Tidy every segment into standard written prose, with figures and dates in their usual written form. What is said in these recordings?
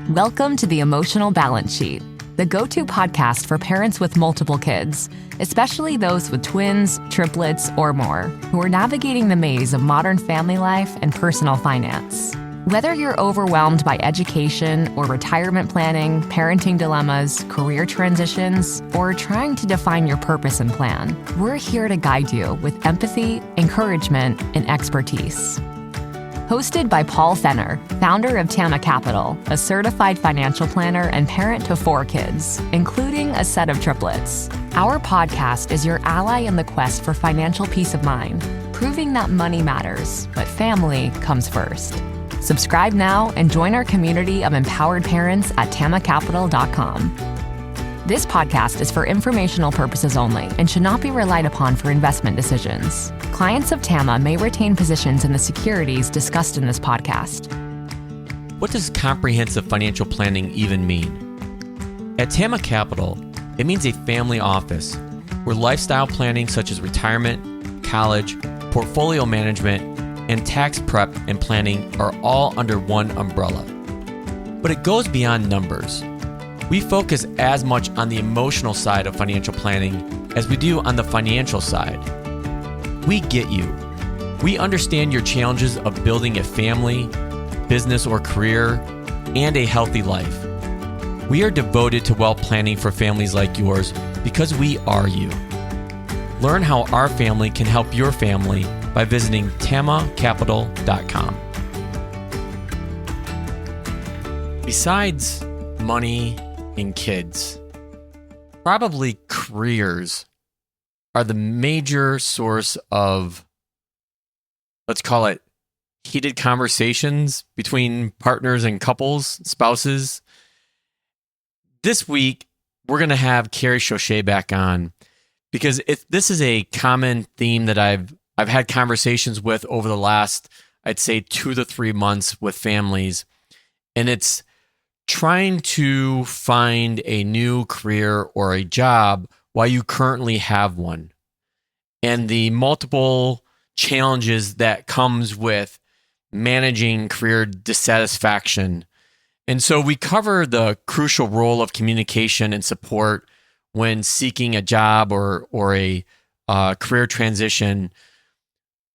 Welcome to the Emotional Balance Sheet, the go-to podcast for parents with multiple kids, especially those with twins, triplets, or more, who are navigating the maze of modern family life and personal finance. Whether you're overwhelmed by education or retirement planning, parenting dilemmas, career transitions, or trying to define your purpose and plan, we're here to guide you with empathy, encouragement, and expertise. Hosted by Paul Fenner, founder of Tama Capital, a certified financial planner and parent to 4 kids, including a set of triplets. Our podcast is your ally in the quest for financial peace of mind, proving that money matters, but family comes first. Subscribe now and join our community of empowered parents at tamacapital.com. This podcast is for informational purposes only and should not be relied upon for investment decisions. Clients of Tama may retain positions in the securities discussed in this podcast. What does comprehensive financial planning even mean? At Tama Capital, it means a family office where lifestyle planning such as retirement, college, portfolio management, and tax prep and planning are all under one umbrella. But it goes beyond numbers. We focus as much on the emotional side of financial planning as we do on the financial side. We get you. We understand your challenges of building a family, business or career, and a healthy life. We are devoted to wealth planning for families like yours because we are you. Learn how our family can help your family by visiting tamacapital.com. Besides money and kids, probably careers are the major source of, let's call it, heated conversations between partners and couples, spouses. This week, we're going to have Carrie Schochet back on because this is a common theme that I've had conversations with over the last, I'd say, 2 to 3 months with families, and it's trying to find a new career or a job while you currently have one, and the multiple challenges that comes with managing career dissatisfaction. And so we cover the crucial role of communication and support when seeking a job or a career transition.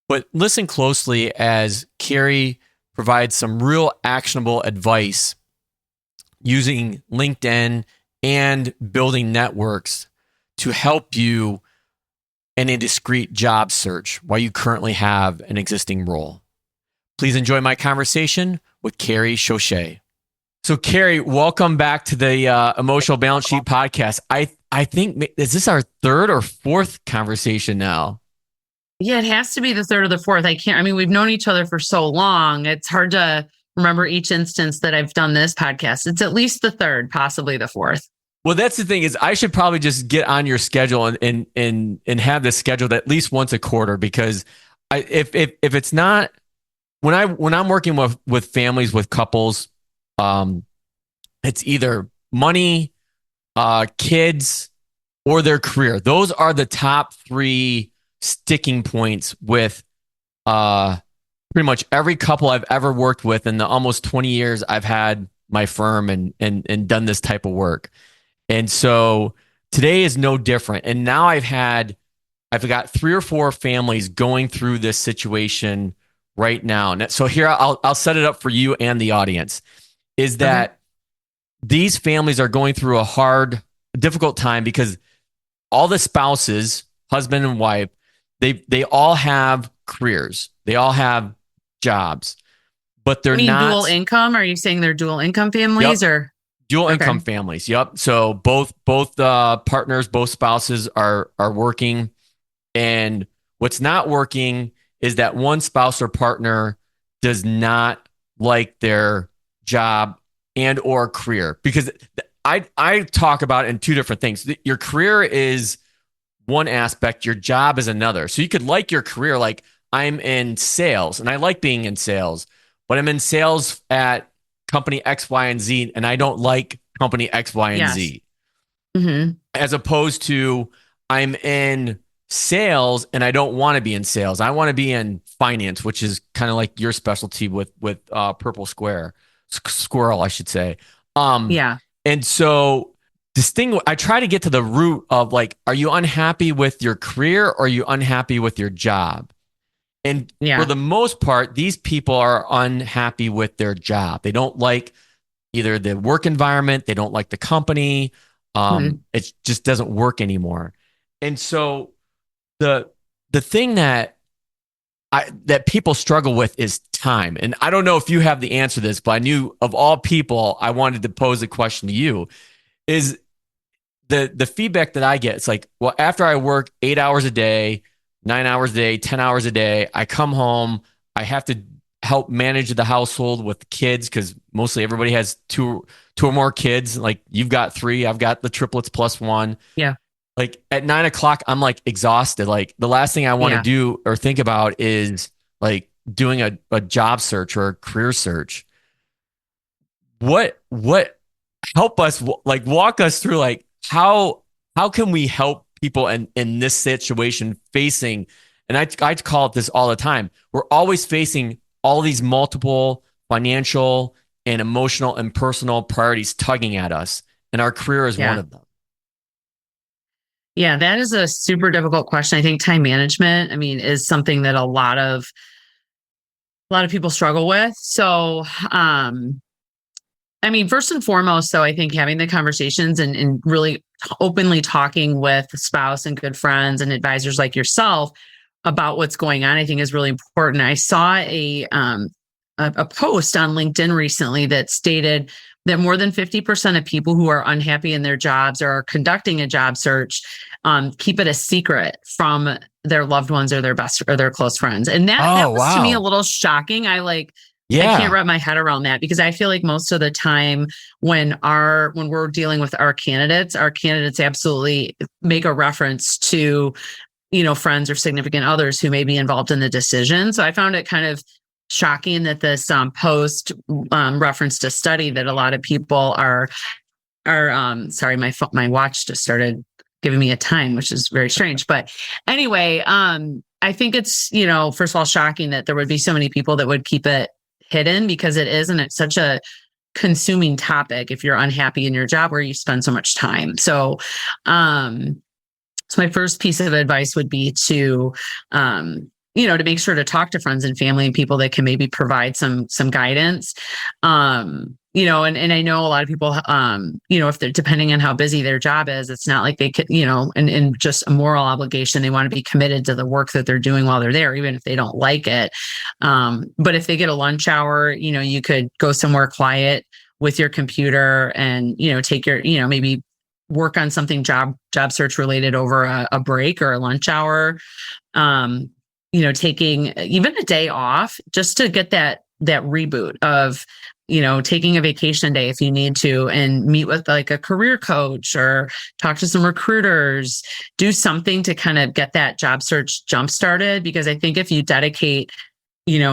But listen closely as Carrie provides some real actionable advice using LinkedIn and building networks to help you in a discrete job search while you currently have an existing role. Please enjoy my conversation with Carrie Schochet. So Carrie, welcome back to the Emotional Balance Sheet podcast. I think, is this our 3rd or 4th conversation now? Yeah, it has to be the 3rd or the 4th. We've known each other for so long. It's hard to remember each instance that I've done this podcast. It's at least the 3rd, possibly the 4th. Well, that's the thing is I should probably just get on your schedule and have this scheduled at least once a quarter, because if it's not, when I'm working with families, with couples, it's either money, kids, or their career. Those are the top 3 sticking points with pretty much every couple I've ever worked with in the almost 20 years I've had my firm and done this type of work. And so today is no different. And now I've got 3 or 4 families going through this situation right now. And so here I'll set it up for you and the audience, is that these families are going through a difficult time because all the spouses, husband and wife, they all have careers. They all have jobs, but they're not dual income. Are you saying they're dual income families? Yep. Or dual income families? Yep. So both partners, both spouses are working, and what's not working is that one spouse or partner does not like their job and or career, because I talk about it in 2 different things. Your career is one aspect, your job is another. So you could like your career, like I'm in sales and I like being in sales, but I'm in sales at company X, Y, and Z, and I don't like company X, Y, and Z. Mm-hmm. As opposed to I'm in sales and I don't want to be in sales. I want to be in finance, which is kind of like your specialty with Purple Squirrel, I should say. Yeah. And so I try to get to the root of like, are you unhappy with your career or are you unhappy with your job? And for the most part, these people are unhappy with their job. They don't like either the work environment, they don't like the company. It just doesn't work anymore. And so the thing that people struggle with is time. And I don't know if you have the answer to this, but I knew of all people, I wanted to pose a question to you. Is the feedback that I get, it's like, well, after I work 8 hours a day, 9 hours a day, 10 hours a day, I come home, I have to help manage the household with the kids because mostly everybody has two or more kids. Like you've got 3, I've got the triplets plus 1. Yeah. Like at 9 o'clock, I'm like exhausted. Like the last thing I want to do or think about is like doing a job search or a career search. What help us, like walk us through like how can we help people in this situation facing, and I call it this all the time. We're always facing all these multiple financial and emotional and personal priorities tugging at us, and our career is one of them. Yeah, that is a super difficult question. I think time management, is something that a lot of people struggle with. So, first and foremost, though, I think having the conversations and really openly talking with a spouse and good friends and advisors like yourself about what's going on, I think is really important. I saw a post on LinkedIn recently that stated that more than 50% of people who are unhappy in their jobs or are conducting a job search keep it a secret from their loved ones or their best or their close friends. And that was to me a little shocking. I can't wrap my head around that because I feel like most of the time when we're dealing with our candidates absolutely make a reference to, friends or significant others who may be involved in the decision. So I found it kind of shocking that this post referenced a study that a lot of people are sorry, my watch just started giving me a time, which is very strange. But anyway, I think it's, first of all, shocking that there would be so many people that would keep it hidden because it's such a consuming topic if you're unhappy in your job where you spend so much time. So my first piece of advice would be to to make sure to talk to friends and family and people that can maybe provide some guidance. And I know a lot of people, if they're depending on how busy their job is, it's not like they could, and just a moral obligation. They want to be committed to the work that they're doing while they're there, even if they don't like it. But if they get a lunch hour, you could go somewhere quiet with your computer and, take your, maybe work on something job search related over a break or a lunch hour. Taking even a day off just to get that reboot of, taking a vacation day if you need to and meet with like a career coach or talk to some recruiters, do something to kind of get that job search jump started. Because I think if you dedicate,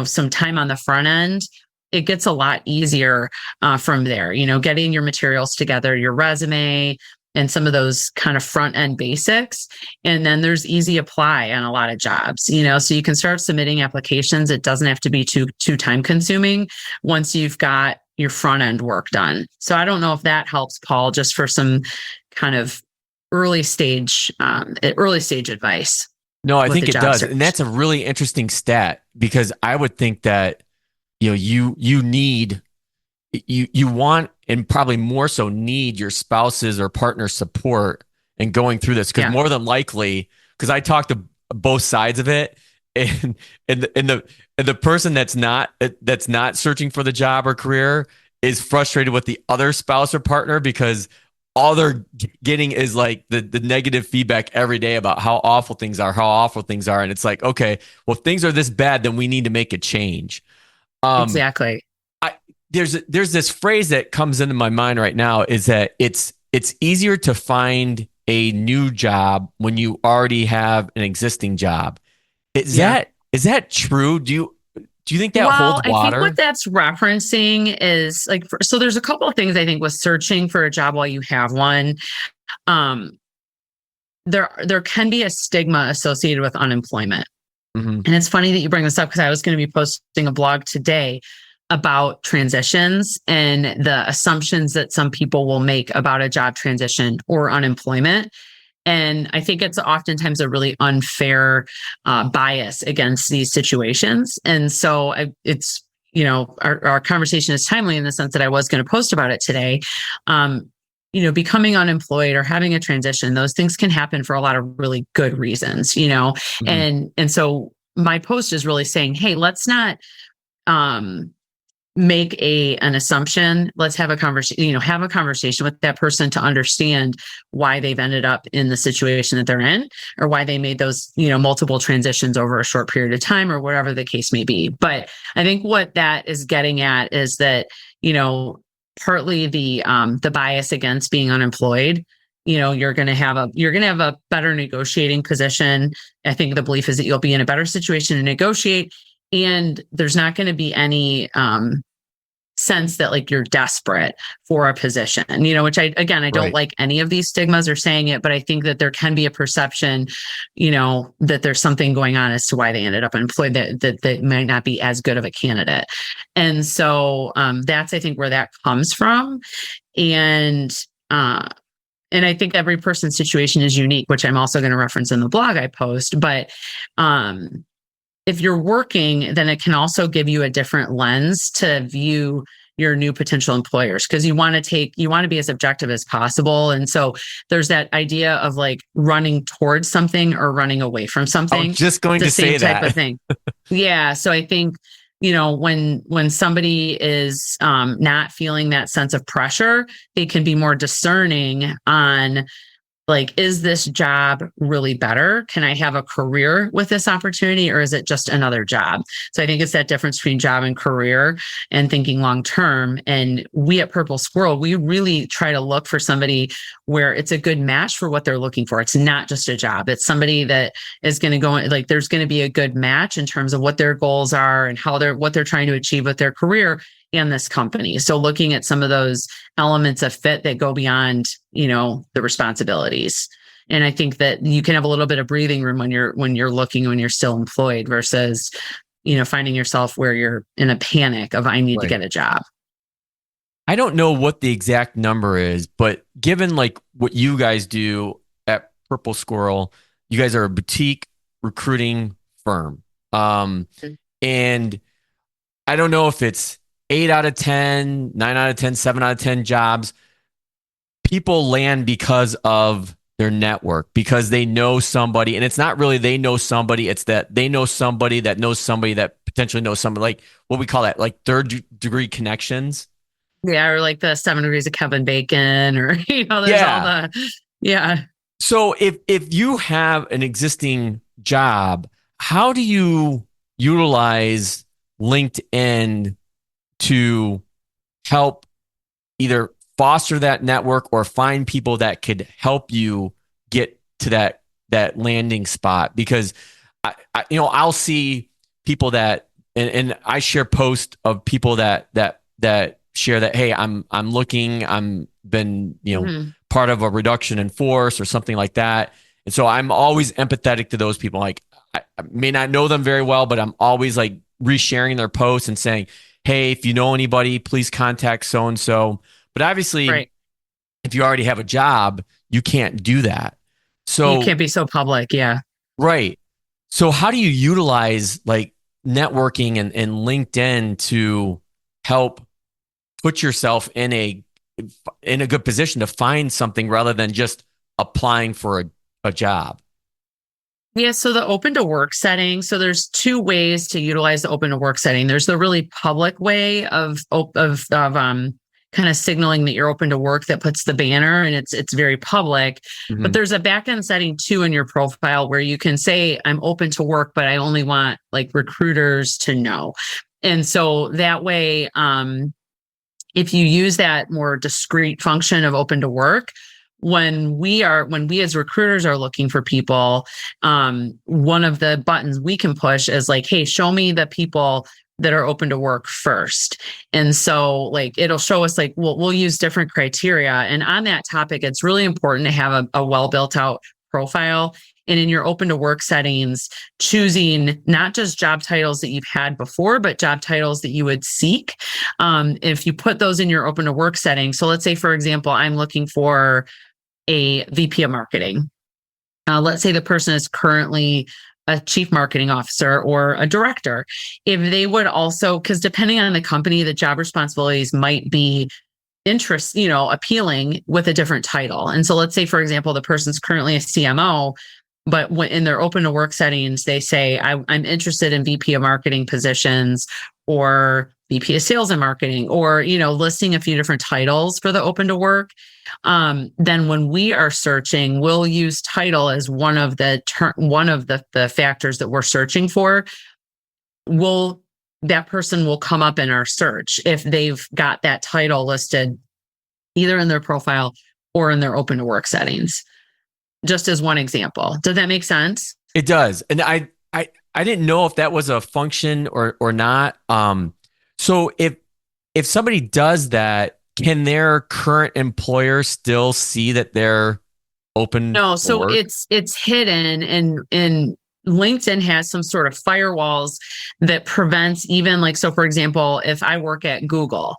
some time on the front end, it gets a lot easier from there, getting your materials together, your resume, and some of those kind of front end basics. And then there's easy apply on a lot of jobs, so you can start submitting applications. It doesn't have to be too time consuming once you've got your front end work done. So I don't know if that helps, Paul, just for some kind of early stage advice. No, I think it does. And that's a really interesting stat because I would think that, you need, you want, and probably more so need your spouse's or partner's support in going through this. Because more than likely, because I talked to both sides of it, and the person that's not searching for the job or career is frustrated with the other spouse or partner because all they're getting is like the negative feedback every day about how awful things are. And it's like, okay, well, if things are this bad, then we need to make a change. Exactly. There's this phrase that comes into my mind right now is that it's easier to find a new job when you already have an existing job. Is that true? Do you think that holds water? I think what that's referencing is so there's a couple of things I think with searching for a job while you have one. There can be a stigma associated with unemployment. Mm-hmm. And it's funny that you bring this up because I was going to be posting a blog today about transitions and the assumptions that some people will make about a job transition or unemployment. And I think it's oftentimes a really unfair bias against these situations. And so it's, our conversation is timely in the sense that I was going to post about it today. Becoming unemployed or having a transition, those things can happen for a lot of really good reasons, and so my post is really saying, hey, let's not make an assumption. Let's have a conversation with that person to understand why they've ended up in the situation that they're in, or why they made those, multiple transitions over a short period of time, or whatever the case may be. But I think what that is getting at is that, partly the bias against being unemployed, you're going to have a better negotiating position. I think the belief is that you'll be in a better situation to negotiate, and there's not going to be any sense that like you're desperate for a position, which I don't Right. like any of these stigmas or saying it, but I think that there can be a perception, that there's something going on as to why they ended up unemployed, that might not be as good of a candidate. And so that's, I think, where that comes from. And I think every person's situation is unique, which I'm also going to reference in the blog I post. But if you're working, then it can also give you a different lens to view your new potential employers, because you want to be as objective as possible. And so there's that idea of like running towards something or running away from something. I was just going to say type that. of thing. Yeah. So I think, when somebody is not feeling that sense of pressure, they can be more discerning on, like, is this job really better? Can I have a career with this opportunity, or is it just another job? So I think it's that difference between job and career and thinking long term. And we at Purple Squirrel, we really try to look for somebody where it's a good match for what they're looking for. It's not just a job. It's somebody that is going to go, like, there's going to be a good match in terms of what their goals are and what they're trying to achieve with their career and this company. So looking at some of those elements of fit that go beyond, the responsibilities. And I think that you can have a little bit of breathing room when you're still employed versus, finding yourself where you're in a panic of, I need to get a job. I don't know what the exact number is, but given like what you guys do at Purple Squirrel, you guys are a boutique recruiting firm. And I don't know if it's 8 out of 10, 9 out of 10, 7 out of 10 jobs, people land because of their network, because they know somebody. And it's not really they know somebody, it's that they know somebody that knows somebody that potentially knows somebody, like what we call that, like third degree connections. Yeah, or like the 7 degrees of Kevin Bacon, or, there's all the, yeah. So if you have an existing job, how do you utilize LinkedIn to help either foster that network or find people that could help you get to that landing spot? Because I'll see people that, and I share posts of people that share that, hey, I'm looking, I'm been, part of a reduction in force or something like that. And so I'm always empathetic to those people. Like, I may not know them very well, but I'm always like resharing their posts and saying, hey, if you know anybody, please contact so-and-so. But obviously, if you already have a job, you can't do that. So you can't be so public. Yeah. Right. So how do you utilize like networking and LinkedIn to help put yourself in a good position to find something rather than just applying for a job? Yeah. So the open to work setting. So there's two ways to utilize the open to work setting. There's the really public way of kind of signaling that you're open to work that puts the banner and it's very public. Mm-hmm. But there's a back-end setting too in your profile where you can say, I'm open to work, but I only want like recruiters to know. And so that way, if you use that more discreet function of open to work, when we as recruiters are looking for people, one of the buttons we can push is like, hey, show me the people that are open to work first. And so like, it'll show us like, we'll use different criteria. And on that topic, it's really important to have a well built out profile and in your open to work settings, choosing not just job titles that you've had before, but job titles that you would seek. If you put those in your open to work setting. So let's say, for example, I'm looking for a VP of marketing. Let's say the person is currently a chief marketing officer or a director. If they would also, because depending on the company, the job responsibilities might be appealing with a different title. And so let's say, for example, the person's currently a CMO, but when in their open to work settings, they say, I'm interested in VP of marketing positions or VP of sales and marketing, or, listing a few different titles for the open to work. Then when we are searching, we'll use title as one of the factors that we're searching for. That person will come up in our search if they've got that title listed either in their profile or in their open to work settings. Just as one example. Does that make sense? It does. And I didn't know if that was a function or not. So if somebody does that, can their current employer still see that they're open? No, so work? it's hidden, and LinkedIn has some sort of firewalls that prevents even so for example, if I work at Google,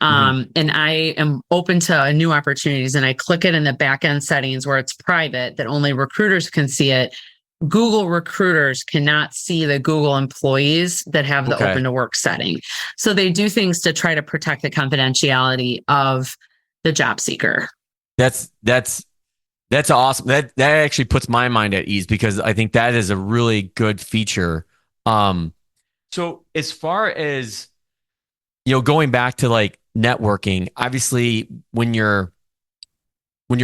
and I am open to new opportunities and I click it in the back end settings where it's private, that only recruiters can see it, Google recruiters cannot see the Google employees that have the open to work setting. So they do things to try to protect the confidentiality of the job seeker. That's awesome. That actually puts my mind at ease, because I think that is a really good feature. So as far as, going back to networking, obviously when you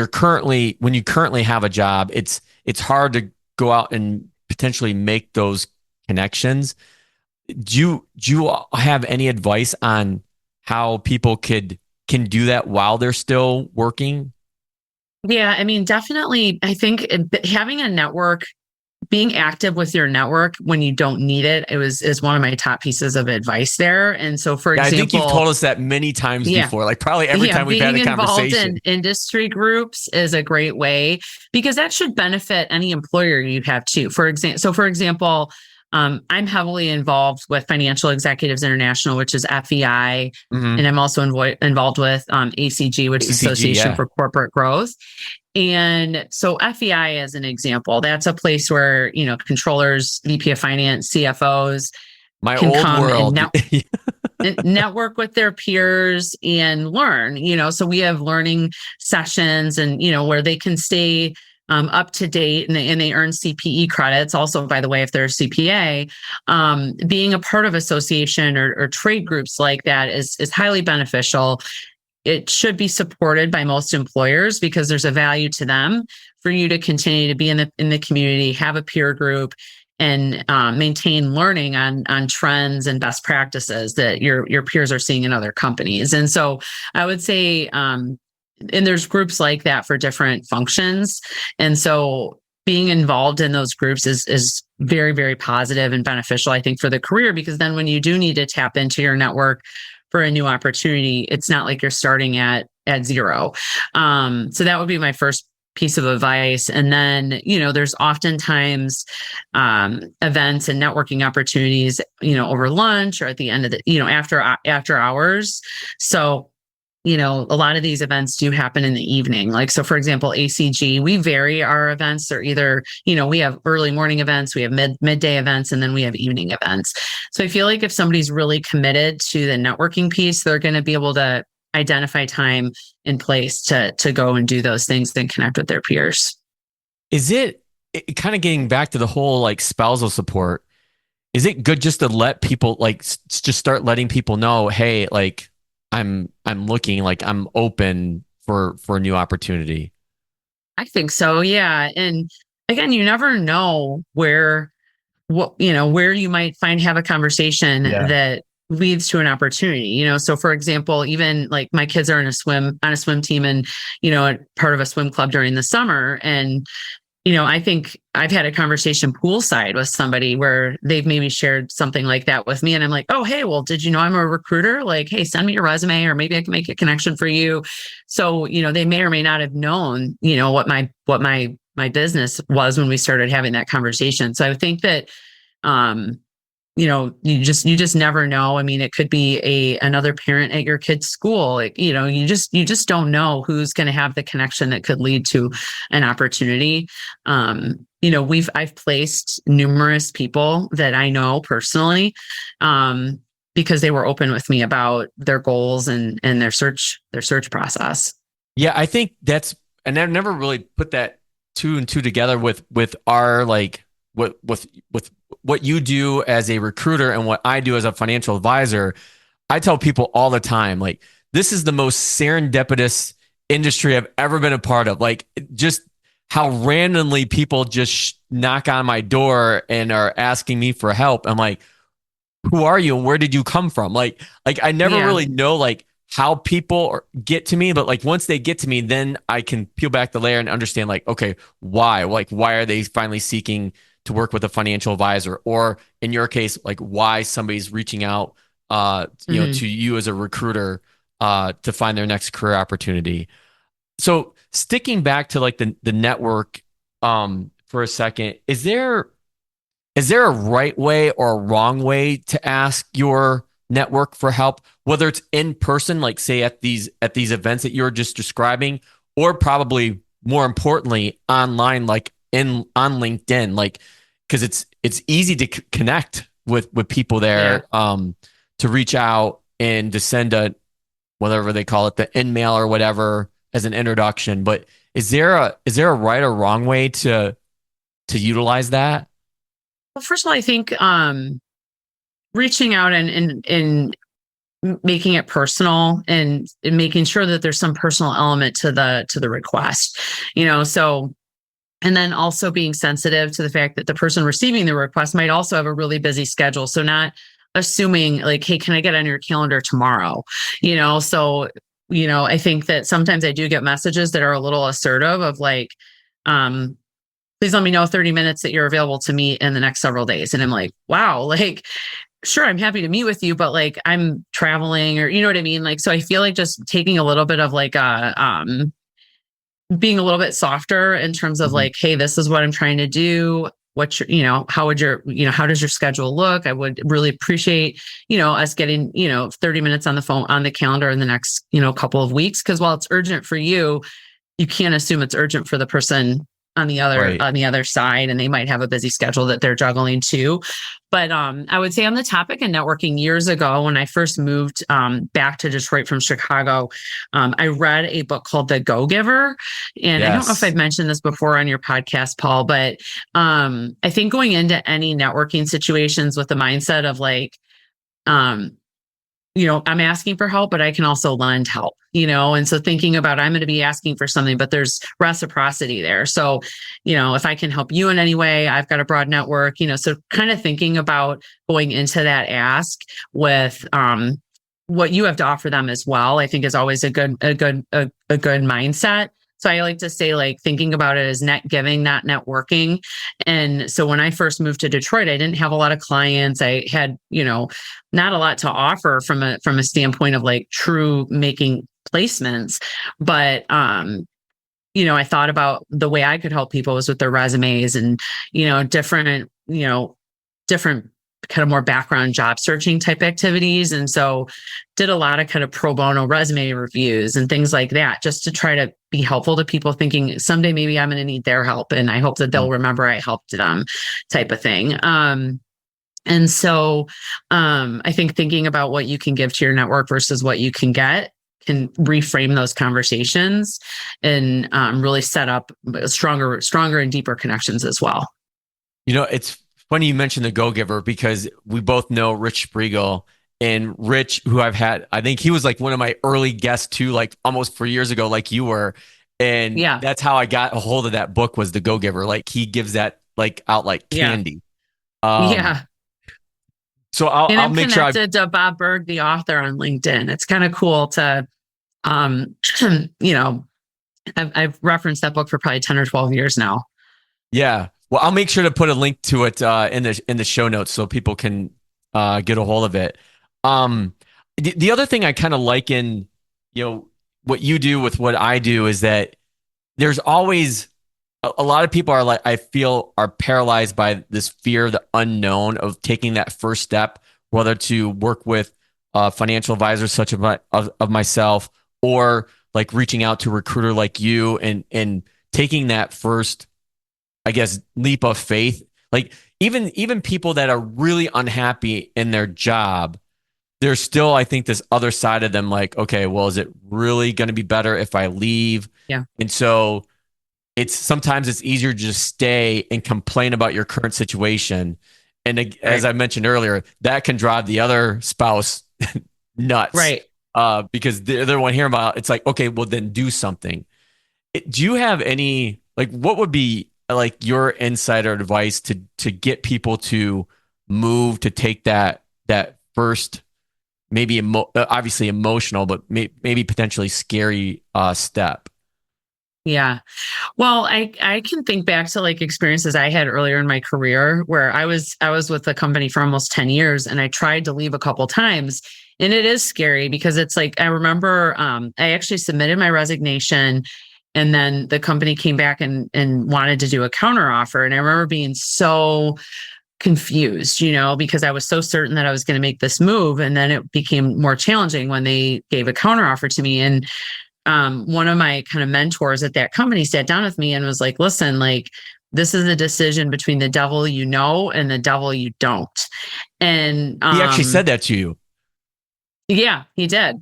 currently have a job, it's hard to go out and potentially make those connections. Do you have any advice on how people can do that while they're still working? Yeah, I mean, definitely. I think having a network, being active with your network when you don't need it, is one of my top pieces of advice there. And so, for example, I think you've told us that many times before, probably every time we've had a conversation. Being involved in industry groups is a great way, because that should benefit any employer you have too. For example, I'm heavily involved with Financial Executives International, which is FEI, and I'm also involved with ACG, which is Association for Corporate Growth. And so FEI, as an example, that's a place where controllers, VP of Finance, CFOs can come and network with their peers and learn. So we have learning sessions, and where they can stay up to date, and they earn CPE credits. Also, by the way, if they're a CPA, being a part of association or trade groups like that is highly beneficial. It should be supported by most employers, because there's a value to them for you to continue to be in the community, have a peer group, and maintain learning on trends and best practices that your peers are seeing in other companies. And so I would say, and there's groups like that for different functions. And so being involved in those groups is very, very positive and beneficial, I think, for the career, because then when you do need to tap into your network for a new opportunity, it's not like you're starting at zero. So that would be my first piece of advice. And then, there's oftentimes events and networking opportunities, over lunch or at the end of the, after hours. So, a lot of these events do happen in the evening. So for example, ACG, we vary our events. Or either, we have early morning events, we have midday events, and then we have evening events. So I feel like if somebody's really committed to the networking piece, they're going to be able to identify time and place to go and do those things, then connect with their peers. Is it kind of getting back to the whole spousal support? Is it good just to let people just start letting people know, hey, I'm looking, I'm open for a new opportunity? I think so. Yeah. And again, you never know where you might have a conversation that leads to an opportunity, so for example, even my kids are on a swim team, and, part of a swim club during the summer. And, I think I've had a conversation poolside with somebody where they've maybe shared something like that with me. And I'm like, oh, hey, well, did you know I'm a recruiter? Hey, send me your resume, or maybe I can make a connection for you. So, they may or may not have known, what my my business was when we started having that conversation. So I think that, you just never know. I mean, it could be another parent at your kid's school. Like, you just don't know who's going to have the connection that could lead to an opportunity. I've placed numerous people that I know personally, because they were open with me about their goals and their search process. Yeah, I think and I've never really put that two and two together with our like with what you do as a recruiter and what I do as a financial advisor. I tell people all the time, like, this is the most serendipitous industry I've ever been a part of. Like, just how randomly people just knock on my door and are asking me for help. I'm like, who are you and where did you come from? Like I never really know like how people get to me, but like once they get to me, then I can peel back the layer and understand like, okay, why? Like, why are they finally seeking to work with a financial advisor? Or in your case, like why somebody's reaching out, to you as a recruiter, to find their next career opportunity. So sticking back to like the network, for a second, is there a right way or a wrong way to ask your network for help, whether it's in person, like say at these events that you're just describing, or probably more importantly online, like on LinkedIn, like, because it's easy to connect with people there, to reach out and to send whatever they call it, the in-mail or whatever as an introduction. But is there a right or wrong way to utilize that? Well, first of all, I think reaching out and making it personal and making sure that there's some personal element to the request, so, and then also being sensitive to the fact that the person receiving the request might also have a really busy schedule. So not assuming like, hey, can I get on your calendar tomorrow? So, I think that sometimes I do get messages that are a little assertive of like, please let me know 30 minutes that you're available to meet in the next several days. And I'm like, wow, like, sure, I'm happy to meet with you, but like I'm traveling, or you know what I mean? Like, so I feel like just taking a little bit of like being a little bit softer in terms of like, hey, this is what I'm trying to do. What's your, how does your schedule look? I would really appreciate, us getting, 30 minutes on the phone, on the calendar in the next, couple of weeks. Cause while it's urgent for you, you can't assume it's urgent for the person on the other side, and they might have a busy schedule that they're juggling too. But I would say on the topic of networking, years ago when I first moved back to Detroit from Chicago, I read a book called The Go-Giver. And I don't know if I've mentioned this before on your podcast, Paul, but I think going into any networking situations with the mindset of like, I'm asking for help, but I can also lend help, and so thinking about, I'm going to be asking for something, but there's reciprocity there. So, if I can help you in any way, I've got a broad network, so kind of thinking about going into that ask with, what you have to offer them as well, I think is always a good mindset. So I like to say, like, thinking about it as net giving, not networking. And so when I first moved to Detroit, I didn't have a lot of clients. I had, not a lot to offer from a standpoint of like true making placements. But, I thought about the way I could help people was with their resumes and, different kind of more background job searching type activities. And so did a lot of kind of pro bono resume reviews and things like that, just to try to be helpful to people, thinking someday maybe I'm going to need their help. And I hope that they'll remember I helped them, type of thing. And so I think thinking about what you can give to your network versus what you can get can reframe those conversations and really set up stronger and deeper connections as well. It's funny you mentioned The Go-Giver, because we both know Rich Spriegel, and Rich, who I've had, I think he was like one of my early guests too, like almost 4 years ago, like you were. And that's how I got a hold of that book, was The Go-Giver. Like he gives that like out like candy. So I'll make sure I'm connected to Bob Burg, the author, on LinkedIn. It's kind of cool to, I've referenced that book for probably 10 or 12 years now. Yeah. Well, I'll make sure to put a link to it in the show notes so people can get a hold of it. The other thing I kind of liken, what you do with what I do, is that there's always a lot of people are like, I feel, are paralyzed by this fear of the unknown of taking that first step, whether to work with financial advisors such of myself, or like reaching out to a recruiter like you, and taking that first, I guess, leap of faith. Like even people that are really unhappy in their job, there's still, I think, this other side of them, like, okay, well, is it really going to be better if I leave? Yeah. And so sometimes it's easier to just stay and complain about your current situation. And as I mentioned earlier, that can drive the other spouse nuts. Right. Because they're the one hearing about it. It's like, okay, well then do something. Do you have any, like, what would be like your insight or advice to get people to move, to take that first, maybe obviously emotional, but maybe potentially scary step? Yeah. Well, I can think back to like experiences I had earlier in my career where I was with the company for almost 10 years, and I tried to leave a couple times. And it is scary because it's like, I remember I actually submitted my resignation, and then the company came back and wanted to do a counteroffer. And I remember being so confused, because I was so certain that I was going to make this move. And then it became more challenging when they gave a counteroffer to me. And one of my kind of mentors at that company sat down with me and was like, listen, like, this is a decision between the devil you know and the devil you don't. And he actually said that to you. Yeah, he did.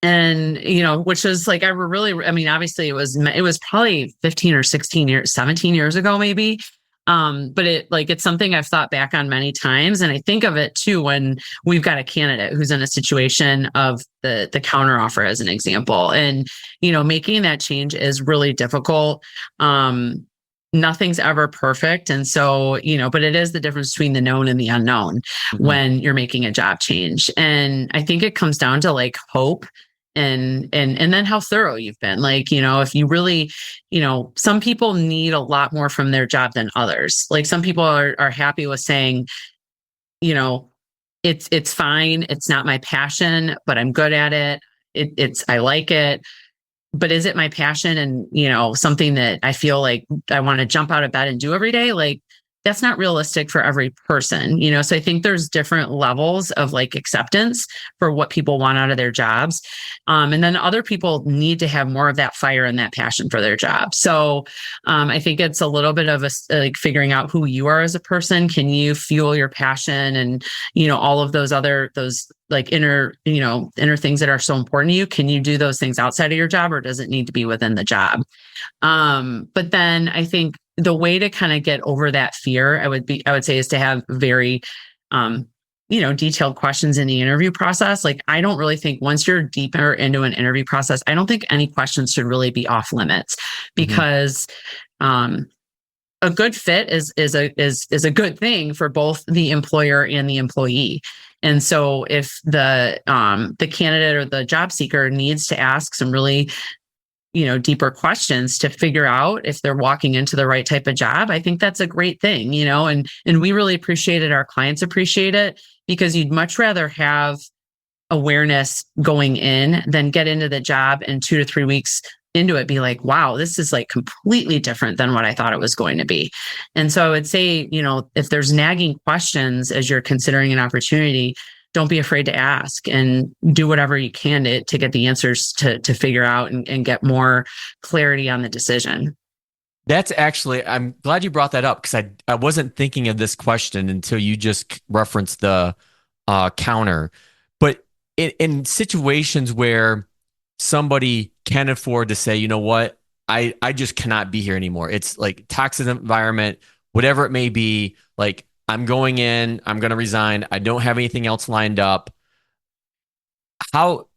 And, which was like, obviously it was probably 15 or 16 years, 17 years ago, maybe. But it's something I've thought back on many times. And I think of it too, when we've got a candidate who's in a situation of the counteroffer as an example, and, making that change is really difficult. Nothing's ever perfect. And so, but it is the difference between the known and the unknown when you're making a job change. And I think it comes down to like hope and then how thorough you've been. Like, if you really, some people need a lot more from their job than others. Like some people are happy with saying, it's fine. It's not my passion, but I'm good at it. I like it. But is it my passion and, something that I feel like I want to jump out of bed and do every day? Like, that's not realistic for every person, So I think there's different levels of like acceptance for what people want out of their jobs. And then other people need to have more of that fire and that passion for their job. So I think it's a little bit of like figuring out who you are as a person. Can you fuel your passion and, all of those like inner things that are so important to you? Can you do those things outside of your job, or does it need to be within the job? But then I think the way to kind of get over that fear, I would say, is to have very, detailed questions in the interview process. Like, I don't really think once you're deeper into an interview process, I don't think any questions should really be off limits, because, a good fit is a good thing for both the employer and the employee. And so if the candidate or the job seeker needs to ask some really, deeper questions to figure out if they're walking into the right type of job, I think that's a great thing, and we really appreciate it. Our clients appreciate it, because you'd much rather have awareness going in than get into the job and 2 to 3 weeks into it be like, wow, this is like completely different than what I thought it was going to be. And so I would say, if there's nagging questions as you're considering an opportunity, don't be afraid to ask, and do whatever you can to get the answers to figure out and get more clarity on the decision. That's actually, I'm glad you brought that up, because I wasn't thinking of this question until you just referenced the counter. But in situations where somebody can afford to say, you know what, I just cannot be here anymore. It's like toxic environment, whatever it may be, like, I'm going in, I'm going to resign, I don't have anything else lined up. How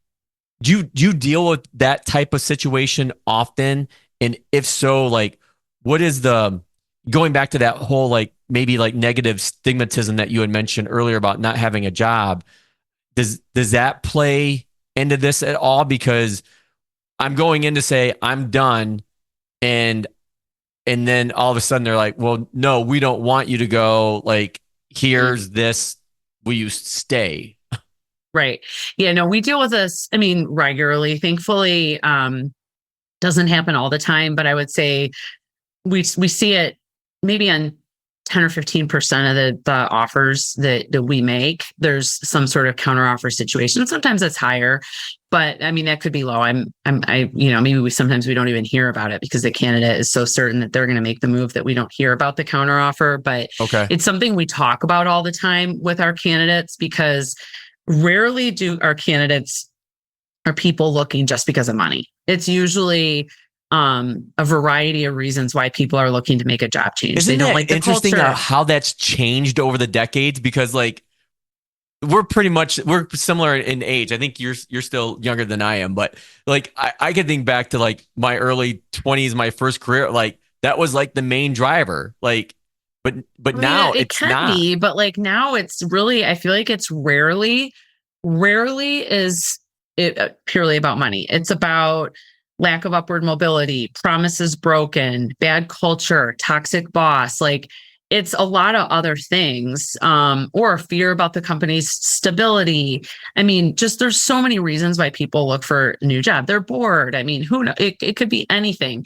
do you deal with that type of situation often? And if so, like, what is going back to that whole, like, maybe like negative stigmatism that you had mentioned earlier about not having a job? Does that play into this at all? Because I'm going in to say I'm done, and then all of a sudden they're like, well, no, we don't want you to go. Like, here's this. Will you stay? Right. Yeah, no, we deal with this, regularly. Thankfully, doesn't happen all the time, but I would say we see it maybe on 10 or 15% of the offers that we make. There's some sort of counteroffer situation. Sometimes it's higher, but I mean, that could be low. Maybe sometimes we don't even hear about it because the candidate is so certain that they're going to make the move that we don't hear about the counteroffer. But it's something we talk about all the time with our candidates, because rarely are people looking just because of money. It's usually a variety of reasons why people are looking to make a job change. Isn't they don't that like the interesting culture. how that's changed over the decades? Because like we're similar in age. I think you're still younger than I am, but like I can think back to like my early 20s, my first career, like that was like the main driver. Like, but now it it's can not. be, but like now it's really, I feel like it's rarely is it purely about money. It's about lack of upward mobility, promises broken, bad culture, toxic boss. Like it's a lot of other things, or fear about the company's stability. I mean, just there's so many reasons why people look for a new job. They're bored. I mean, who knows? It could be anything.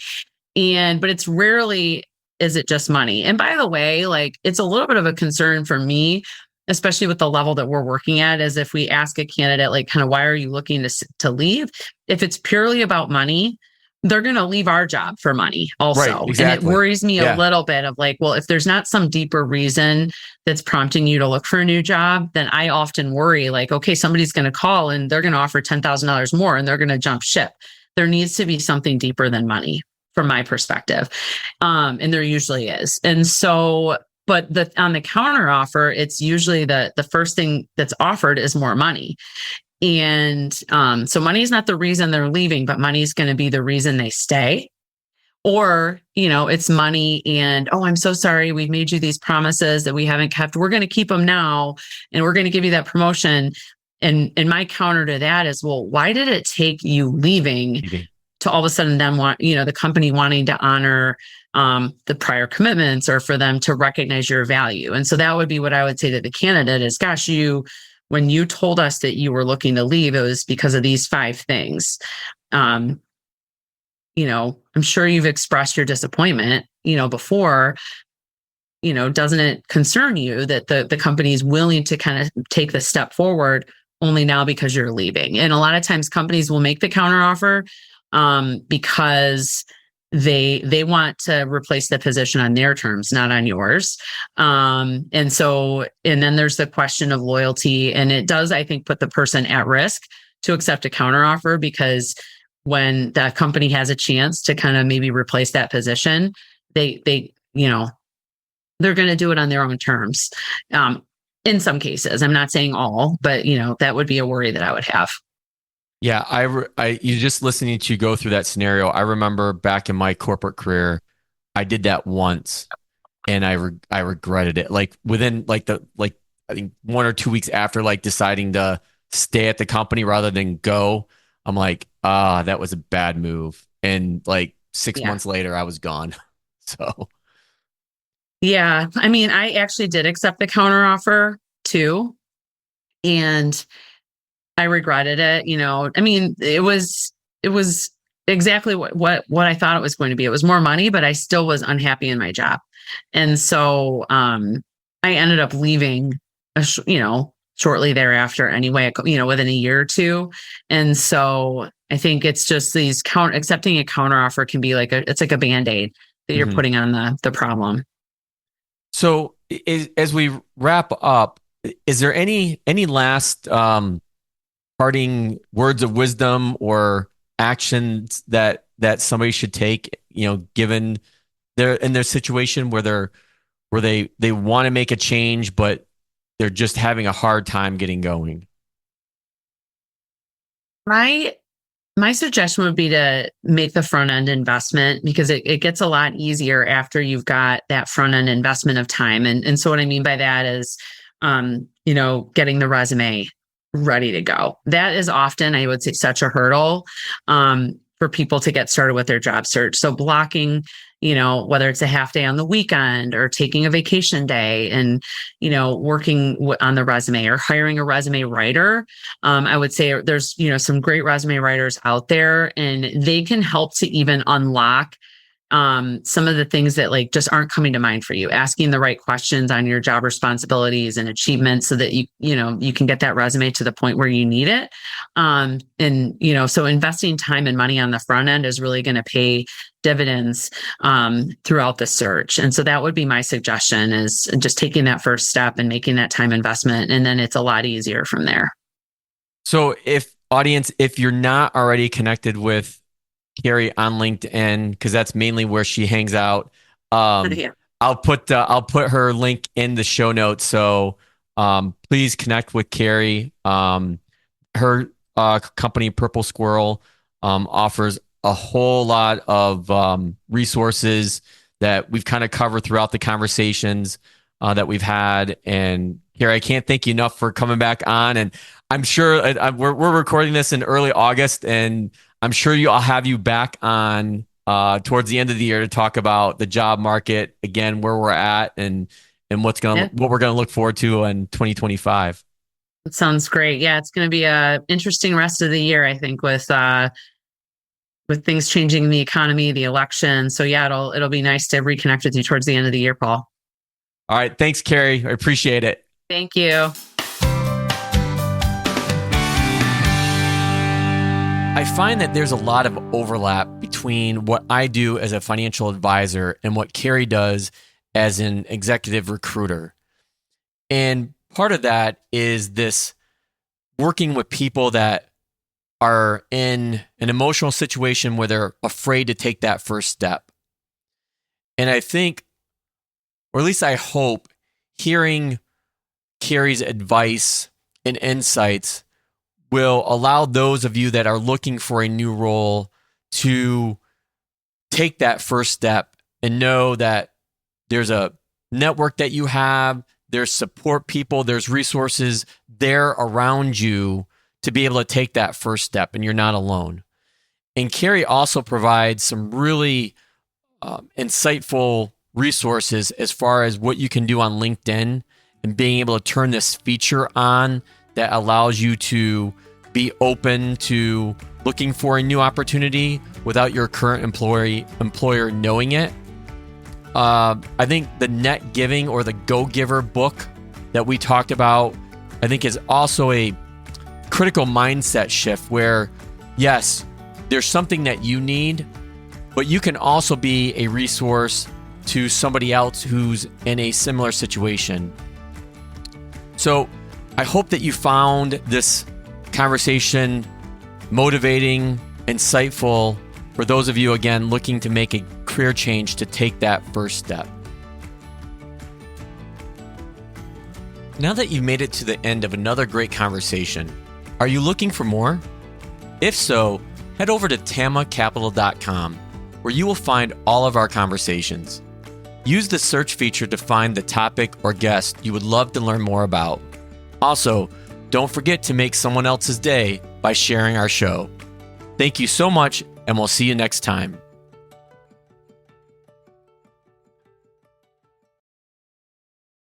But it's rarely is it just money. And by the way, like it's a little bit of a concern for me, especially with the level that we're working at, is if we ask a candidate, like, kind of, why are you looking to leave? If it's purely about money, they're going to leave our job for money also. Right, exactly. And it worries me a little bit of like, well, if there's not some deeper reason that's prompting you to look for a new job, then I often worry like, okay, somebody's going to call and they're going to offer $10,000 more and they're going to jump ship. There needs to be something deeper than money from my perspective. And there usually is. And so, but on the counter offer, it's usually the first thing that's offered is more money. And so money is not the reason they're leaving, but money is going to be the reason they stay. Or, it's money and, oh, I'm so sorry. We've made you these promises that we haven't kept. We're going to keep them now. And we're going to give you that promotion. And my counter to that is, well, why did it take you leaving to all of a sudden then the company wanting to honor the prior commitments, or for them to recognize your value? And so that would be what I would say to the candidate is, gosh, when you told us that you were looking to leave, it was because of these 5 things. I'm sure you've expressed your disappointment, before. Doesn't it concern you that the company is willing to kind of take the step forward only now because you're leaving? And a lot of times companies will make the counteroffer because they want to replace the position on their terms, not on yours. And then there's the question of loyalty, and it does, I think, put the person at risk to accept a counteroffer, because when the company has a chance to kind of maybe replace that position, they're going to do it on their own terms. In some cases, I'm not saying all, but that would be a worry that I would have. Yeah, you just listening to you go through that scenario. I remember back in my corporate career, I did that once, and I regretted it. Like within I think 1 or 2 weeks after like deciding to stay at the company rather than go, I'm like, that was a bad move. And like 6 months later, I was gone. So. Yeah, I mean, I actually did accept the counteroffer too, and I regretted it. I mean, it was exactly what I thought it was going to be. It was more money, but I still was unhappy in my job. And so I ended up leaving, shortly thereafter anyway, within a year or two. And so I think it's just accepting a counteroffer can be it's like a Band-Aid that you're putting on the problem. So as we wrap up, is there any last parting words of wisdom or actions that somebody should take, given they're in their situation where they want to make a change, but they're just having a hard time getting going? My suggestion would be to make the front end investment, because it gets a lot easier after you've got that front end investment of time. And so what I mean by that is, getting the resume ready to go. That is often, I would say, such a hurdle for people to get started with their job search. So blocking, whether it's a half day on the weekend or taking a vacation day and, working on the resume, or hiring a resume writer. I would say there's, some great resume writers out there, and they can help to even unlock some of the things that like just aren't coming to mind for you, asking the right questions on your job responsibilities and achievements so that you can get that resume to the point where you need it. So investing time and money on the front end is really going to pay dividends throughout the search. And so that would be my suggestion, is just taking that first step and making that time investment. And then it's a lot easier from there. So if you're not already connected with Carrie on LinkedIn, because that's mainly where she hangs out, Yeah. I'll put her link in the show notes. So please connect with Carrie. Her company, Purple Squirrel, offers a whole lot of resources that we've kind of covered throughout the conversations that we've had. And Carrie, I can't thank you enough for coming back on. And I'm sure we're recording this in early August, and I'm sure I'll have you back on towards the end of the year to talk about the job market again, where we're at, and what we're gonna look forward to in 2025. That sounds great. Yeah, it's going to be a interesting rest of the year, I think, with things changing in the economy, the election. So yeah, it'll be nice to reconnect with you towards the end of the year, Paul. All right, thanks, Carrie. I appreciate it. Thank you. I find that there's a lot of overlap between what I do as a financial advisor and what Carrie does as an executive recruiter. And part of that is this working with people that are in an emotional situation where they're afraid to take that first step. And I think, or at least I hope, hearing Carrie's advice and insights will allow those of you that are looking for a new role to take that first step and know that there's a network that you have, there's support people, there's resources there around you to be able to take that first step, and you're not alone. And Carrie also provides some really insightful resources as far as what you can do on LinkedIn and being able to turn this feature on that allows you to be open to looking for a new opportunity without your current employer knowing it. I think the Net Giving or the Go Giver book that we talked about, I think is also a critical mindset shift where, yes, there's something that you need, but you can also be a resource to somebody else who's in a similar situation. So I hope that you found this conversation motivating, insightful for those of you, again, looking to make a career change to take that first step. Now that you've made it to the end of another great conversation, are you looking for more? If so, head over to tamacapital.com, where you will find all of our conversations. Use the search feature to find the topic or guest you would love to learn more about. Also, don't forget to make someone else's day by sharing our show. Thank you so much, and we'll see you next time.